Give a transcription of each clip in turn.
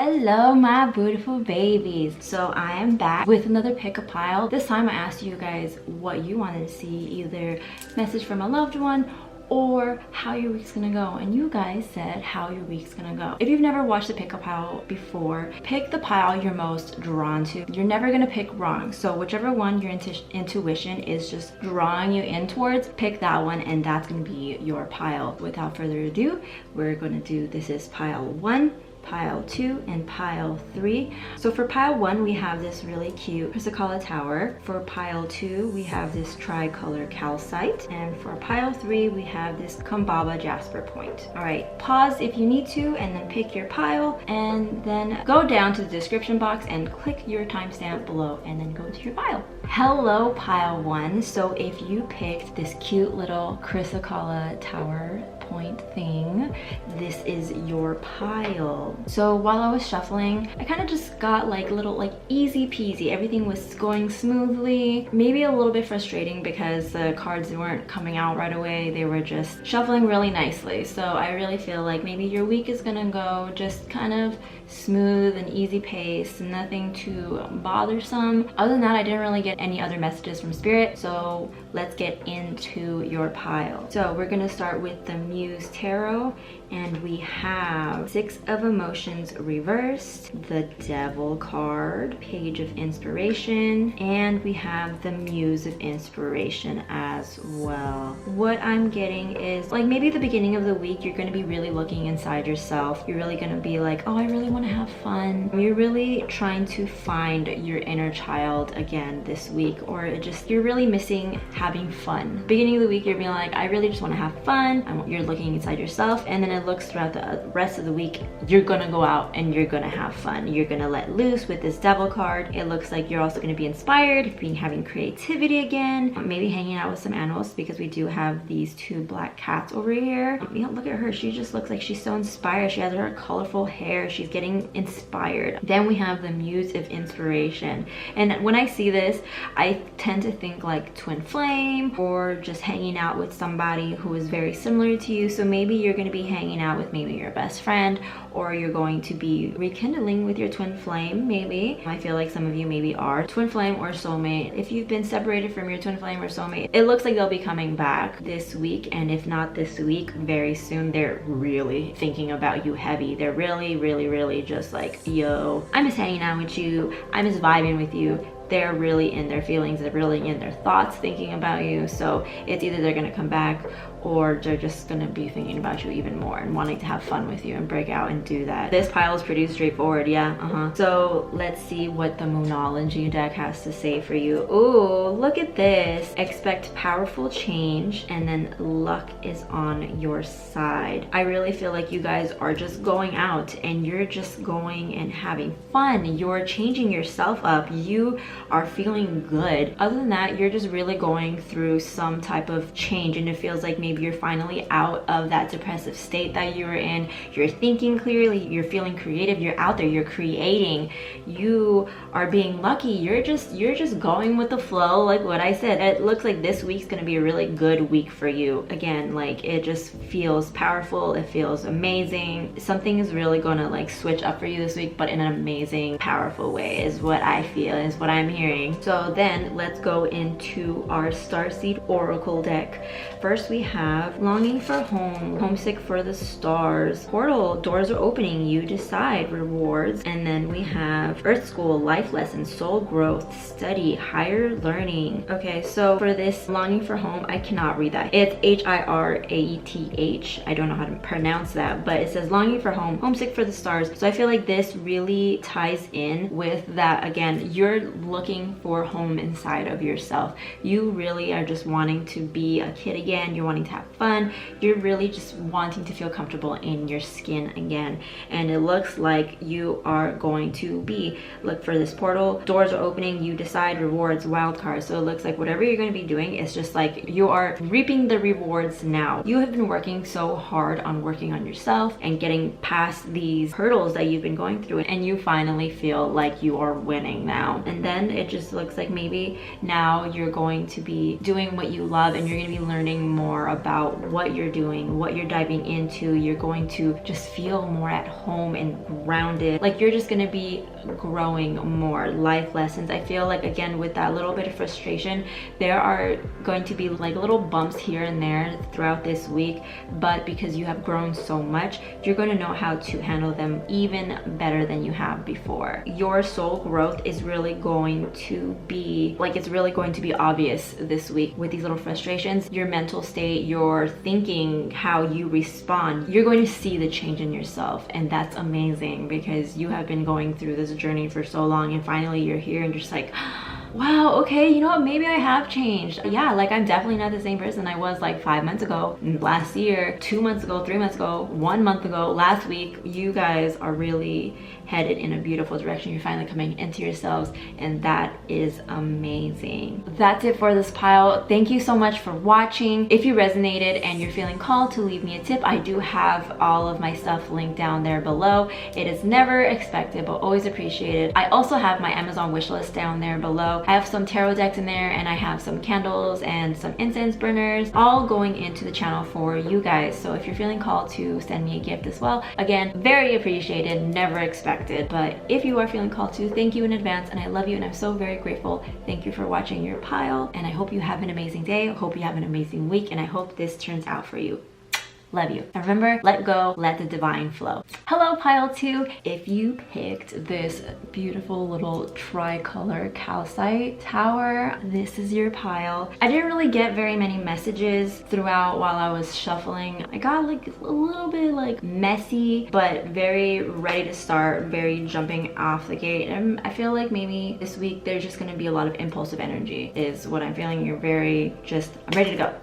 Hello my beautiful babies. So I am back with another pick a pile. This time I asked you guys what you wanted to see, either message from a loved one or how your week's gonna go, and you guys said how your week's gonna go. If you've never watched the pick a pile before, pick the pile you're most drawn to. You're never gonna pick wrong, so whichever one your intuition is just drawing you in towards, pick that one and that's gonna be your pile. Without further ado, we're gonna do, this is pile 1, pile 2, and pile 3. So for pile 1 we have this really cute Chrysocolla tower. For pile 2 we have this tricolor calcite, and for pile 3 we have this Kumbaba jasper point. All right, pause if you need to and then pick your pile, and then go down to the description box and click your timestamp below and then go to your pile. Hello pile 1. So if you picked this cute little Chrysocolla tower point thing, this is your pile. So while I was shuffling, I kind of just got like little easy peasy. Everything was going smoothly. Maybe a little bit frustrating because the cards weren't coming out right away. They were just shuffling really nicely. So I really feel like maybe your week is gonna go just kind of smooth and easy pace, nothing too bothersome. Other than that, I didn't really get any other messages from spirit. So let's get into your pile. So we're gonna start with the Muse Tarot, and we have 6 of Emotions reversed, the Devil card, Page of Inspiration, and we have the Muse of Inspiration as well. What I'm getting is like maybe the beginning of the week you're going to be really looking inside yourself. You're really going to be like, oh, I really want to have fun. You're really trying to find your inner child again this week, or just you're really missing having fun. Beginning of the week you're being like, I really just want to have fun. You're looking inside yourself, and then it looks throughout the rest of the week you're gonna go out and you're gonna have fun. You're gonna let loose with this Devil card. It looks like you're also gonna be inspired, having creativity again, maybe hanging out with some animals, because we do have these 2 black cats over here. You know, look at her, she just looks like she's so inspired. She has her colorful hair, she's getting inspired. Then we have the Muse of Inspiration, and when I see this I tend to think like twin flame, or just hanging out with somebody who is very similar to you. So maybe you're going to be hanging out with maybe your best friend, or you're going to be rekindling with your twin flame. Maybe I feel like some of you maybe are twin flame or soulmate. If you've been separated from your twin flame or soulmate, it looks like they'll be coming back this week, and if not this week, very soon. They're really thinking about you heavy. They're really just like, yo, I miss hanging out with you, I miss vibing with you. They're really in their feelings, they're really in their thoughts, thinking about you. So it's either they're gonna come back, or they're just gonna be thinking about you even more and wanting to have fun with you and break out and do that. This pile is pretty straightforward, yeah, So let's see what the Moonology deck has to say for you. Ooh, look at this. Expect powerful change, and then luck is on your side. I really feel like you guys are just going out and you're just going and having fun. You're changing yourself up. You are feeling good. Other than that, you're just really going through some type of change, and it feels like maybe you're finally out of that depressive state that you were in. You're thinking clearly, you're feeling creative, you're out there, you're creating, you are being lucky. You're just going with the flow. Like what I said, it looks like this week's gonna be a really good week for you. Again, like it just feels powerful, it feels amazing. Something is really gonna like switch up for you this week, but in an amazing, powerful way is what I feel, is what I'm hearing. So then let's go into our Starseed Oracle deck. First we have Longing for Home, Homesick for the Stars, Portal, Doors are Opening, You Decide, Rewards, and then we have Earth School, Life Lessons, Soul Growth, Study, Higher Learning. Okay, so for this Longing for Home, I cannot read that. It's H-I-R-A-E-T-H. I don't know how to pronounce that, but it says Longing for Home, Homesick for the Stars. So I feel like this really ties in with that. Again, you're looking for home inside of yourself. You really are just wanting to be a kid again. You're wanting to have fun. You're really just wanting to feel comfortable in your skin again, and it looks like you are going to be. Look for this Portal, Doors are Opening, You Decide, Rewards, Wild Card. So it looks like whatever you're going to be doing is just like you are reaping the rewards now. You have been working so hard on working on yourself and getting past these hurdles that you've been going through, and you finally feel like you are winning now. And then it just looks like maybe now you're going to be doing what you love, and you're going to be learning more about what you're doing, what you're diving into. You're going to just feel more at home and grounded. Like you're just gonna be growing more life lessons. I feel like, again, with that little bit of frustration, there are going to be like little bumps here and there throughout this week, but because you have grown so much, you're going to know how to handle them even better than you have before. Your soul growth is really going to be like, it's really going to be obvious this week with these little frustrations. Your mental state, your thinking, how you respond, you're going to see the change in yourself, and that's amazing because you have been going through this journey for so long, and finally you're here and you're just like, wow, okay, you know what, maybe I have changed. Yeah, like I'm definitely not the same person I was like 5 months ago, last year, 2 months ago, 3 months ago, 1 month ago, last week. You guys are really headed in a beautiful direction. You're finally coming into yourselves, and that is amazing. That's it for this pile. Thank you so much for watching. If you resonated and you're feeling called to leave me a tip, I do have all of my stuff linked down there below. It is never expected, but always appreciated. I also have my Amazon wishlist down there below. I have some tarot decks in there, and I have some candles and some incense burners, all going into the channel for you guys. So if you're feeling called to send me a gift as well, again, very appreciated, never expected. But if you are feeling called to, thank you in advance, and I love you, and I'm so very grateful. Thank you for watching your pile, and I hope you have an amazing day. I hope you have an amazing week, and I hope this turns out for you. Love you. And remember, let go, let the divine flow. Hello, pile 2. If you picked this beautiful little tricolor calcite tower, this is your pile. I didn't really get very many messages throughout while I was shuffling. I got like a little bit like messy, but very ready to start, very jumping off the gate. And I feel like maybe this week there's just gonna be a lot of impulsive energy is what I'm feeling. You're very just, I'm ready to go.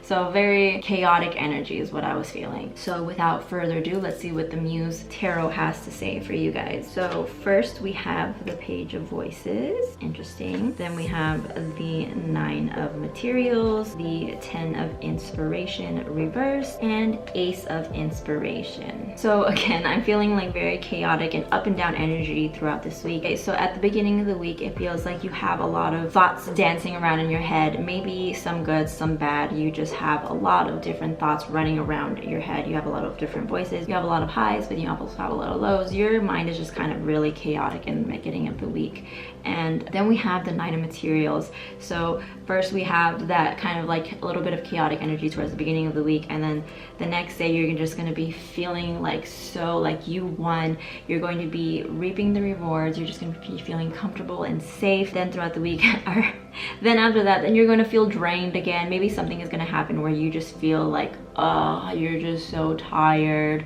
So very chaotic energy is what I was feeling. So without further ado, let's see what the Muse Tarot has to say for you guys. So first we have the Page of Voices. Interesting. Then we have the 9 of Materials, the 10 of Inspiration reversed, and Ace of Inspiration. So again, I'm feeling like very chaotic and up and down energy throughout this week. Okay, so at the beginning of the week, it feels like you have a lot of thoughts dancing around in your head. Maybe some good, some bad. You just have a lot of different thoughts running around your head. You have a lot of different voices. You have a lot of highs, but you also have a lot of lows. Your mind is just kind of really chaotic in the beginning of the week. And then we have the 9 of Materials. So first we have that kind of like a little bit of chaotic energy towards the beginning of the week, and then the next day you're just going to be feeling like so like you won. You're going to be reaping the rewards. You're just going to be feeling comfortable and safe. Then throughout the week or then after that, then you're going to feel drained again. Maybe something is going to happen where you just feel like, oh, you're just so tired.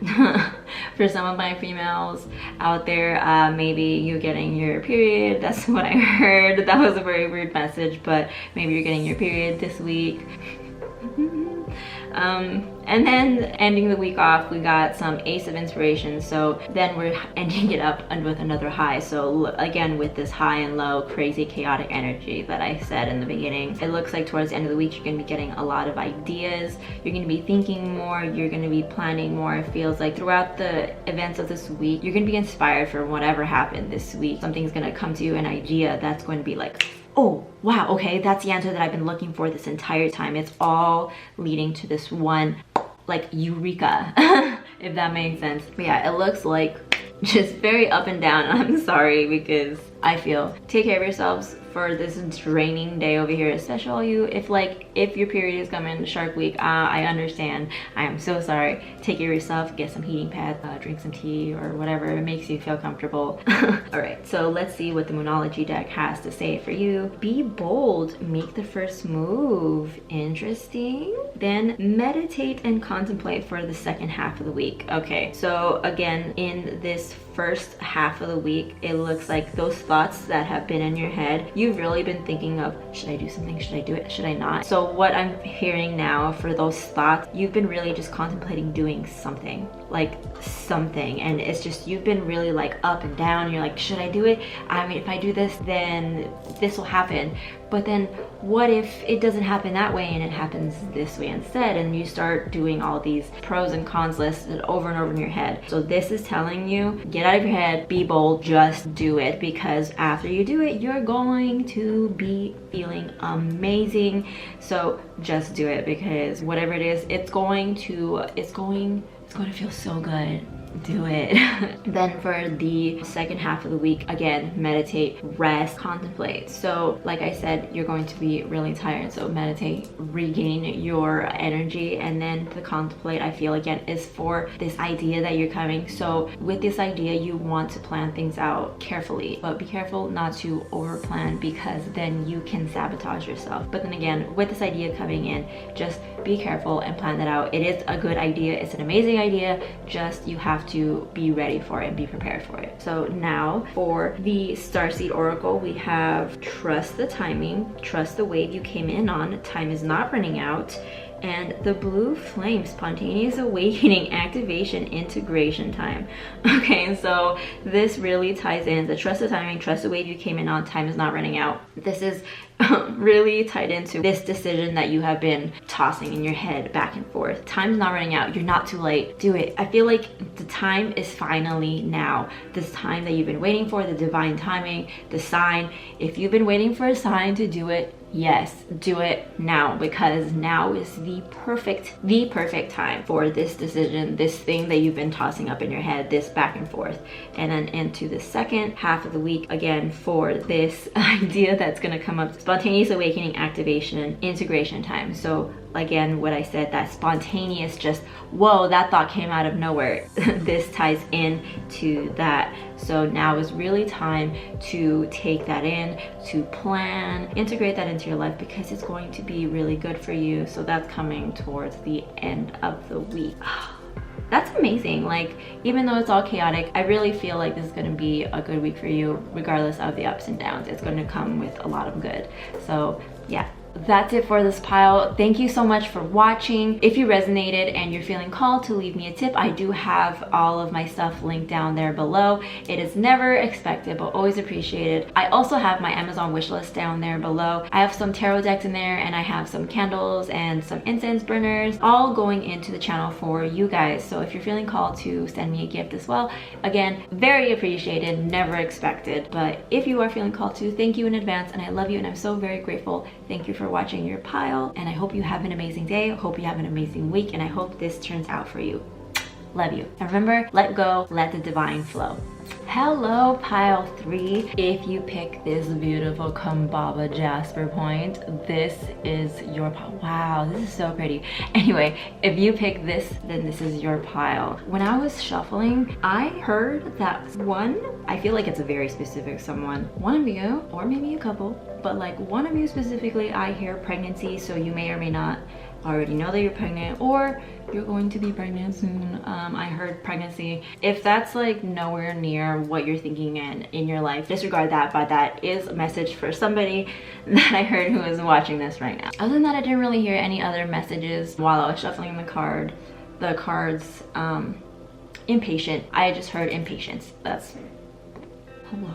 For some of my females out there, maybe you're getting your period. That's what I heard. That was a very weird message, but maybe you're getting your period this week. And then ending the week off, we got some Ace of Inspiration. So then we're ending it up with another high. So again, with this high and low, crazy chaotic energy that I said in the beginning, it looks like towards the end of the week, you're going to be getting a lot of ideas. You're going to be thinking more. You're going to be planning more. It feels like throughout the events of this week, you're going to be inspired for whatever happened this week. Something's going to come to you, an idea that's going to be like, oh, wow, okay, that's the answer that I've been looking for this entire time. It's all leading to this one, like, eureka, if that makes sense. But yeah, it looks like just very up and down. I'm sorry, because I feel, take care of yourselves for this draining day over here, especially all you, if your period is coming Shark Week, I understand. I am so sorry. Take care of yourself, get some heating pads, drink some tea or whatever makes you feel comfortable. All right, so let's see what the Moonology deck has to say for you. Be bold, make the first move. Interesting. Then meditate and contemplate for the second half of the week. Okay, so again, in this first half of the week, it looks like those thoughts that have been in your head, you've really been thinking of, should I do something? Should I do it? Should I not? So what I'm hearing now for those thoughts, you've been really just contemplating doing something, like something, and it's just, you've been really like up and down. You're like, should I do it? I mean, if I do this, then this will happen. But then what if it doesn't happen that way and it happens this way instead? And you start doing all these pros and cons lists over and over in your head. So this is telling you, get out of your head, be bold, just do it, because after you do it, you're going to be feeling amazing. So just do it, because whatever it is, it's going It's going to feel so good. Do it. Then for the second half of the week, again, meditate, rest, contemplate. So like I said, you're going to be really tired, so meditate, regain your energy. And then the contemplate, I feel, again, is for this idea that you're coming. So with this idea, you want to plan things out carefully, but be careful not to over plan, because then you can sabotage yourself. But then again, with this idea coming in, just be careful and plan that out. It is a good idea, it's an amazing idea, just you have to be ready for it and be prepared for it. So now for the Starseed Oracle, we have trust the timing, trust the wave you came in on, time is not running out, and the blue flame, spontaneous awakening, activation, integration time. Okay, so this really ties in the trust the timing, trust the wave you came in on, time is not running out. This is really tied into this decision that you have been tossing in your head back and forth. Time's not running out. You're not too late. Do it. I feel like the time is finally now. This time that you've been waiting for, the divine timing, the sign. If you've been waiting for a sign to do it, yes, do it now, because now is the perfect time for this decision, this thing that you've been tossing up in your head, this back and forth. And then into the second half of the week, again, for this idea that's going to come up, spontaneous awakening, activation, integration time. So again, what I said, that spontaneous, just whoa, that thought came out of nowhere. This ties in to that. So now is really time to take that in, to plan, integrate that into your life, because it's going to be really good for you. So that's coming towards the end of the week. That's amazing. Like, even though it's all chaotic, I really feel like this is going to be a good week for you, regardless of the ups and downs. It's going to come with a lot of good. So yeah, that's it for this pile. Thank you so much for watching. If you resonated and you're feeling called to leave me a tip, I do have all of my stuff linked down there below. It is never expected, but always appreciated. I also have my Amazon wish list down there below. I have some tarot decks in there, and I have some candles and some incense burners, all going into the channel for you guys. So if you're feeling called to send me a gift as well, again, very appreciated, never expected. But if you are feeling called to, thank you in advance, and I love you, and I'm so very grateful. Thank you for watching your pile, and I hope you have an amazing day. I hope you have an amazing week, and I hope this turns out for you. Love you. And remember, let go, let the divine flow. Hello, pile 3. If you pick this beautiful Kumbaba Jasper point, this is your pile. Wow, this is so pretty. Anyway, if you pick this, then this is your pile. When I was shuffling, I heard that I feel like it's a very specific someone. One of you, or maybe a couple, but like one of you specifically, I hear pregnancy, so you may or may not already know that you're pregnant, or you're going to be pregnant soon. I heard pregnancy. If that's like nowhere near what you're thinking in your life, disregard that, but that is a message for somebody that I heard who is watching this right now. Other than that, I didn't really hear any other messages while I was shuffling the cards. Impatient. I just heard impatience. That's hello.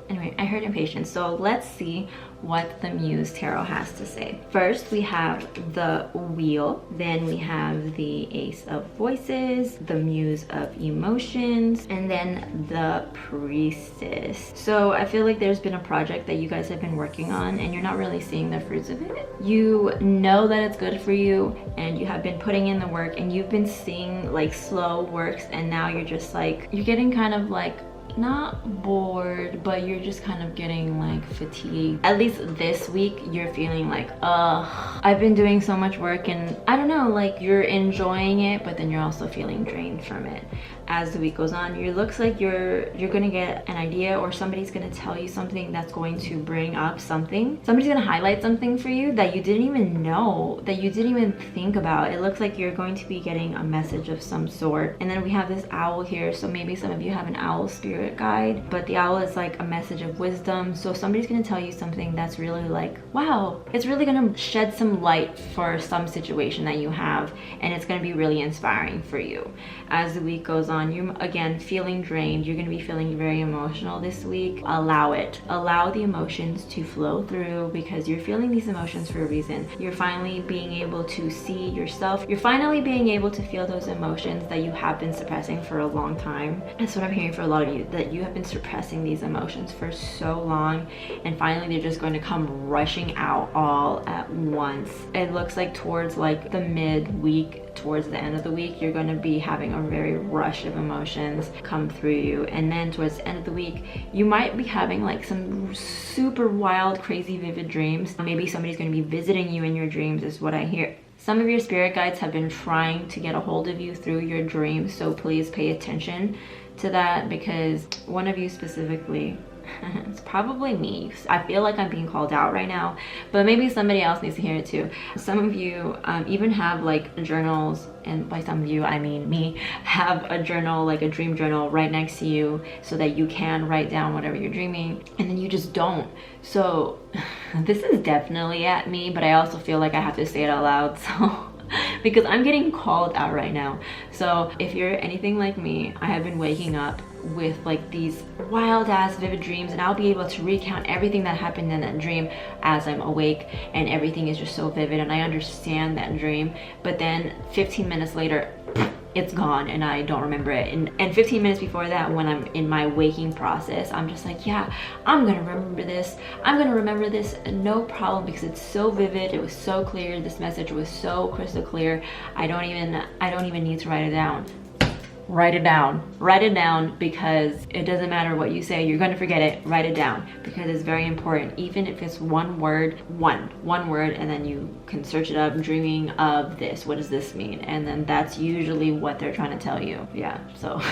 Anyway, I heard impatience. So let's see what the Muse Tarot has to say. First, we have the Wheel. Then we have the Ace of Voices, the Muse of Emotions, and then the Priestess. So I feel like there's been a project that you guys have been working on, and you're not really seeing the fruits of it. You know that it's good for you, and you have been putting in the work, and you've been seeing like slow works, and now you're just like, you're getting kind of like, not bored, but you're just kind of getting like fatigued. At least this week, you're feeling like, I've been doing so much work, and I don't know, like you're enjoying it, but then you're also feeling drained from it. As the week goes on, it looks like you're gonna get an idea, or somebody's gonna tell you something that's going to bring up something. Somebody's gonna highlight something for you that you didn't even know, that you didn't even think about. It looks like you're going to be getting a message of some sort. And then we have this owl here, so maybe some of you have an owl spirit guide, but the owl is like a message of wisdom. So somebody's gonna tell you something that's really like, wow, it's really gonna shed some light for some situation that you have, and it's gonna be really inspiring for you. As the week goes on, you're again feeling drained. You're going to be feeling very emotional this week. Allow it. Allow the emotions to flow through, because you're feeling these emotions for a reason. You're finally being able to see yourself. You're finally being able to feel those emotions that you have been suppressing for a long time. That's what I'm hearing for a lot of you. you that you have been suppressing these emotions for so long, and finally they're just going to come rushing out all at once. It looks like towards like the mid-week, towards the end of the week, you're going to be having a very rush of emotions come through you. And then towards the end of the week, you might be having like some super wild, crazy, vivid dreams. Maybe somebody's going to be visiting you in your dreams is what I hear. Some of your spirit guides have been trying to get a hold of you through your dreams, so please pay attention to that, because one of you specifically, it's probably me. I feel like I'm being called out right now, but maybe somebody else needs to hear it too. Some of you even have like journals, and by some of you I mean me, have a journal, like a dream journal right next to you so that you can write down whatever you're dreaming, and then you just don't. So this is definitely at me, but I also feel like I have to say it out loud, so because I'm getting called out right now. So if you're anything like me, I have been waking up with like these wild ass vivid dreams, and I'll be able to recount everything that happened in that dream as I'm awake, and everything is just so vivid and I understand that dream. But then 15 minutes later, it's gone and I don't remember it. And 15 minutes before that, when I'm in my waking process, I'm just like, yeah, I'm gonna remember this. I'm gonna remember this, no problem, because it's so vivid. It was so clear. This message was so crystal clear. I don't even need to write it down. Write it down, because it doesn't matter what you say, you're going to forget it. Write it down, because it's very important. Even if it's one word, one word, and then you can search it up, dreaming of this, what does this mean? And then that's usually what they're trying to tell you. Yeah, so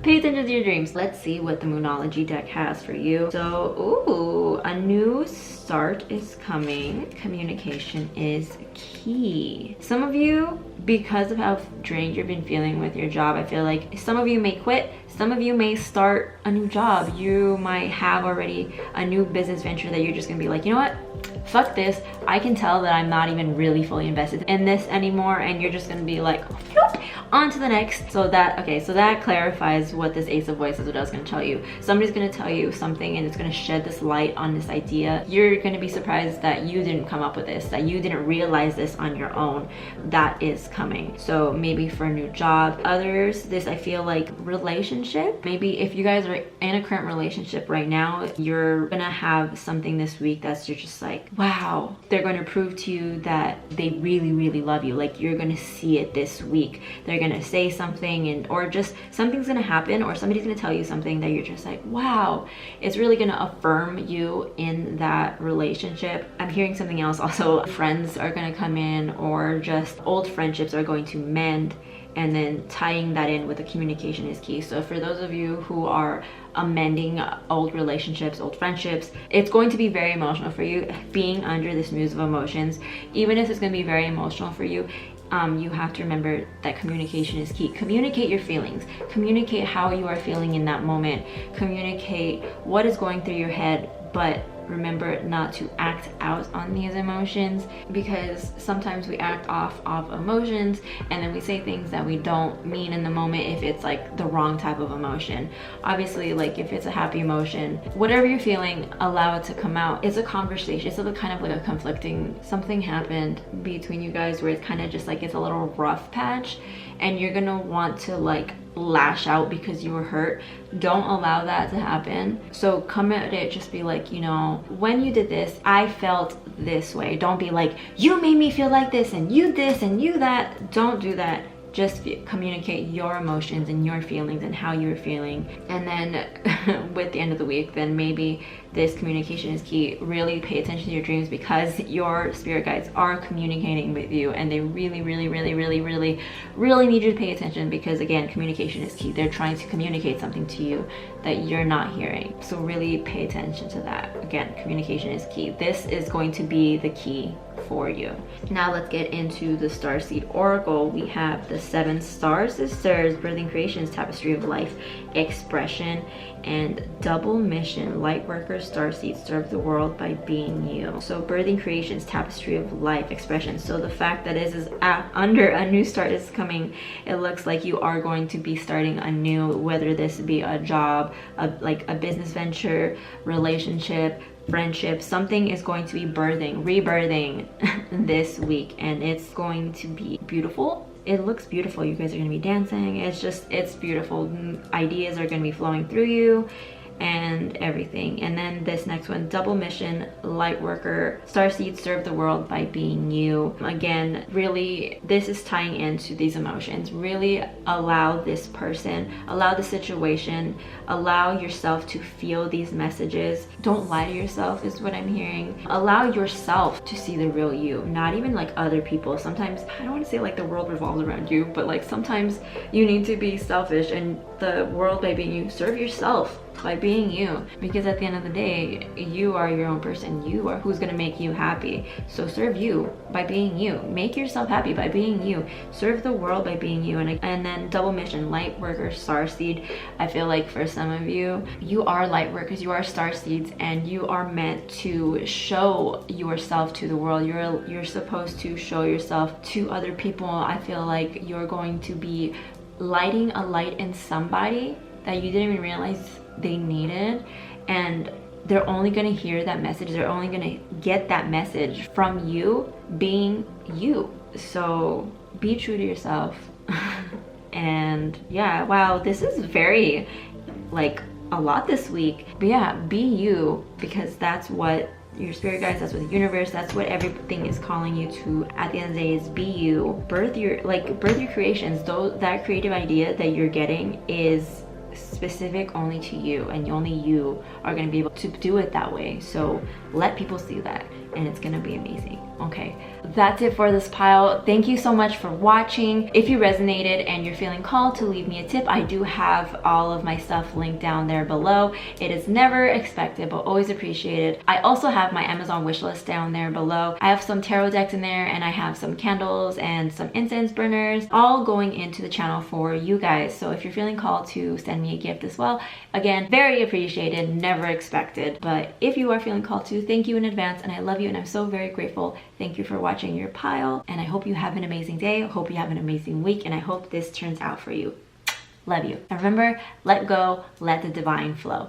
pay attention to your dreams. Let's see what the Moonology deck has for you. So, ooh, a new start is coming. Communication is key. Some of you, because of how drained you've been feeling with your job, I feel like some of you may quit, some of you may start a new job. You might have already a new business venture that you're just gonna be like, you know what, fuck this, I can tell that I'm not even really fully invested in this anymore, and you're just gonna be like, on to the next. So that clarifies what this Ace of Voices is gonna tell you. Somebody's gonna tell you something and it's gonna shed this light on this idea. You're gonna be surprised that you didn't come up with this, that you didn't realize this on your own. That is coming. So maybe for a new job. Others, this I feel like relationship. Maybe if you guys are in a current relationship right now, you're gonna have something this week that's you're just like, wow, they're going to prove to you that they really, really love you. Like, you're going to see it this week. They're going to say something, and or just something's going to happen, or somebody's going to tell you something that you're just like, wow. It's really going to affirm you in that relationship. I'm hearing something else also. Friends are going to come in, or just old friendships are going to mend. And then tying that in with the communication is key. So for those of you who are amending old relationships, old friendships, it's going to be very emotional for you being under this muse of emotions. Even if it's going to be very emotional for you, you have to remember that communication is key. Communicate your feelings. Communicate how you are feeling in that moment. Communicate what is going through your head, but remember not to act out on these emotions, because sometimes we act off of emotions and then we say things that we don't mean in the moment if it's like the wrong type of emotion. Obviously, like if it's a happy emotion, whatever you're feeling, allow it to come out. It's a conversation. It's a kind of like a conflicting, something happened between you guys where it's kind of just like it's a little rough patch, and you're gonna want to like lash out because you were hurt. Don't allow that to happen. So come at it, just be like, you know, when you did this, I felt this way. Don't be like, you made me feel like this and you this and you that. Don't do that. Just communicate your emotions and your feelings and how you're feeling. And then with the end of the week, then maybe this communication is key. Really pay attention to your dreams, because your spirit guides are communicating with you, and they really, really, really, really, really, really need you to pay attention, because again, communication is key. They're trying to communicate something to you that you're not hearing. So really pay attention to that. Again, communication is key. This is going to be the key for you. Now let's get into the Starseed Oracle. We have the 7 Star Sisters, Birthing Creations, Tapestry of Life, Expression, and Double Mission, Lightworker, Starseed, serve the world by being you. So Birthing Creations, Tapestry of Life, Expression. So the fact that this is under a new start is coming, it looks like you are going to be starting anew, whether this be a job, like a business venture, relationship, friendship. Something is going to be rebirthing this week, and it's going to be beautiful. it looks beautiful. You guys are gonna be dancing. It's beautiful. Ideas are gonna be flowing through you and everything. And then this next one, double mission, light worker, starseed, serve the world by being you. Again, really, this is tying into these emotions. Really allow this person, allow the situation, allow yourself to feel these messages. Don't lie to yourself is what I'm hearing. Allow yourself to see the real you, not even like other people. Sometimes, I don't want to say like the world revolves around you, but like sometimes you need to be selfish, and the world by being you, serve yourself by being you, because at the end of the day, you are your own person. You are who's gonna make you happy. So serve you by being you. Make yourself happy by being you. Serve the world by being you. And then double mission, light worker, star seed. I feel like for some of you, you are light workers, you are star seeds, and you are meant to show yourself to the world. You're supposed to show yourself to other people. I feel like you're going to be lighting a light in somebody that you didn't even realize they needed, and they're only gonna hear that message, they're only gonna get that message from you being you. So be true to yourself. And yeah, wow, this is very like a lot this week, but yeah, be you, because that's what your spirit guides, that's what the universe, that's what everything is calling you to at the end of the day, is be you. Birth your creations. That creative idea that you're getting is specific only to you, and only you are going to be able to do it that way. So let people see that, and it's going to be amazing. Okay, that's it for this pile. Thank you so much for watching. If you resonated and you're feeling called to leave me a tip, I do have all of my stuff linked down there below. It is never expected, but always appreciated. I also have my Amazon wish list down there below. I have some tarot decks in there, and I have some candles and some incense burners, all going into the channel for you guys. So if you're feeling called to send me a gift as well, again, very appreciated, never expected. But if you are feeling called to, thank you in advance, and I love you, and I'm so very grateful. Thank you for watching your pile, and I hope you have an amazing day. I hope you have an amazing week, and I hope this turns out for you. Love you. And remember, let go, let the divine flow.